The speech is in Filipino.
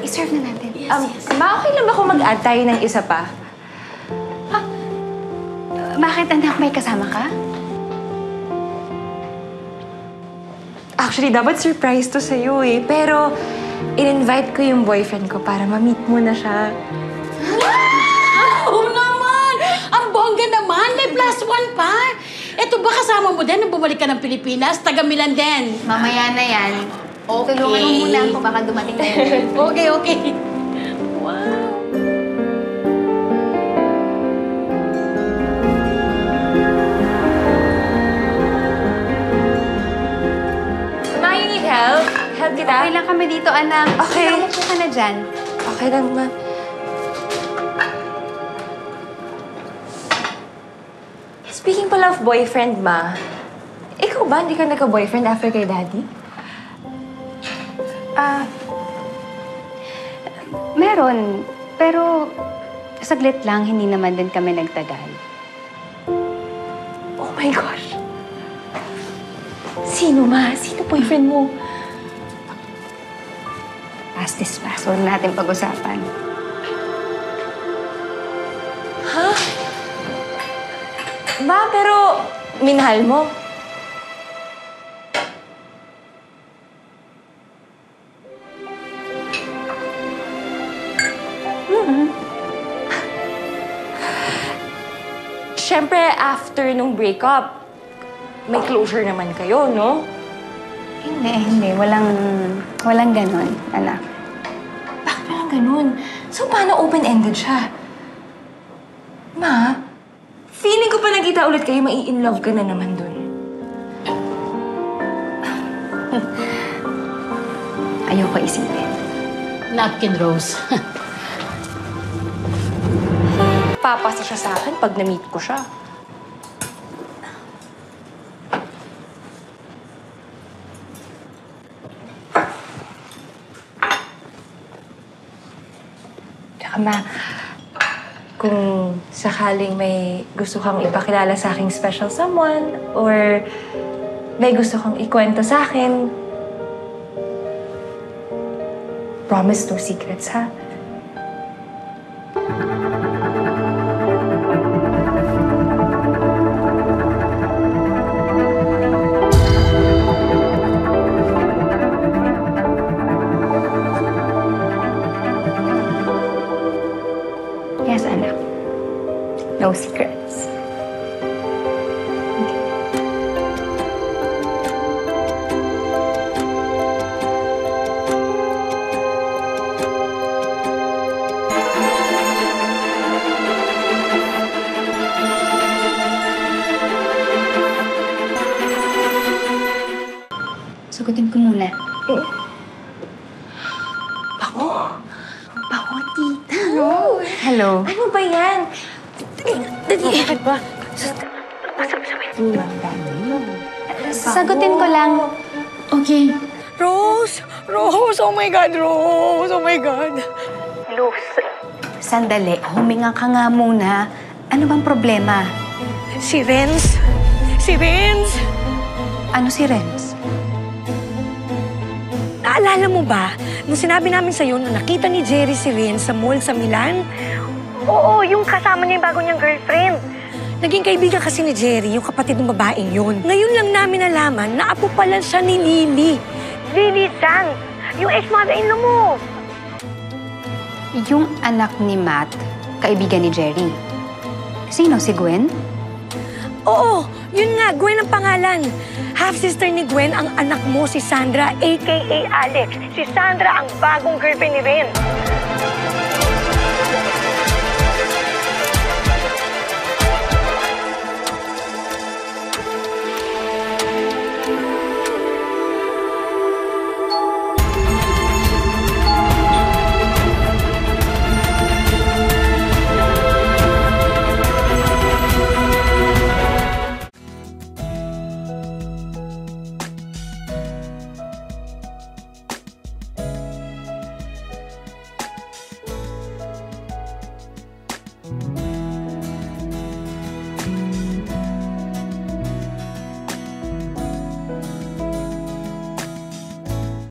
i-serve na natin. Yes. Ma, okay lang ba kung mag-add tayo ng isa pa? Ha? Bakit, anak? May kasama ka? Actually, dapat surprise to sa'yo eh. Pero, in-invite ko yung boyfriend ko para ma-meet mo na siya. Oo naman! Ang bongga naman! May +1 pa! Eto ba kasama mo din nung bumalik ka ng Pilipinas? Taga Milan din. Mamaya na yan. Okay. Tulungan mo muna ako baka dumating na yun. Okay. Wow! Ma, you need help? Help kita? Okay lang kami dito, anak. Okay. Sige, umupo ka na dyan. Okay lang, ma. Speaking pala of boyfriend, ma, ikaw ba hindi ka nagka-boyfriend after kay daddy? Meron. Pero saglit lang, hindi naman din kami nagtagal. Oh my gosh! Sino, ma? Sino boyfriend mo? Past is past. Huwag natin pag-usapan. Ha? Ma, pero minahal mo? Siyempre, after nung breakup, may closure naman kayo, no? Hindi. Walang ganon, anak. Bakit parang ganun? So, paano open-ended siya? Ma, feeling ko pa nagkita ulit kayo, mai-in-love ka na naman dun. Ayoko isipin. Napkin Rose. Papasa siya sa akin pag na-meet ko siya. Tsaka ma, kung sakaling may gusto kang ipakilala sa aking special someone or may gusto kang ikwento sa akin, promise no secrets, ha? Yes, anak. No secrets. Sagutin ko muna. Ako? Bako, tita. Hello. Ano ba yan? Bakit ba? Sagutin ko lang. Okay. Rose! Rose! Oh my God, Rose! Oh my God! Sandali, huminga ka nga muna. Ano bang problema? Si Renz! Si Renz! Ano si Renz? Naalala mo ba, nung sinabi namin sa'yo na nakita ni Jerry si Renz sa mall sa Milan? Oo, yung kasama niya yung bago niyang girlfriend. Naging kaibigan kasi ni Jerry, yung kapatid ng babaeng yun. Ngayon lang namin nalaman na apo pala siya ni Lily. Lily Zhang, yung ex-mother-in-law mo. Yung anak ni Matt, kaibigan ni Jerry. Sino, si Gwen? Oo, yun nga, Gwen ang pangalan. Half-sister ni Gwen ang anak mo, si Sandra, a.k.a. Alex. Si Sandra ang bagong girlfriend ni Ren.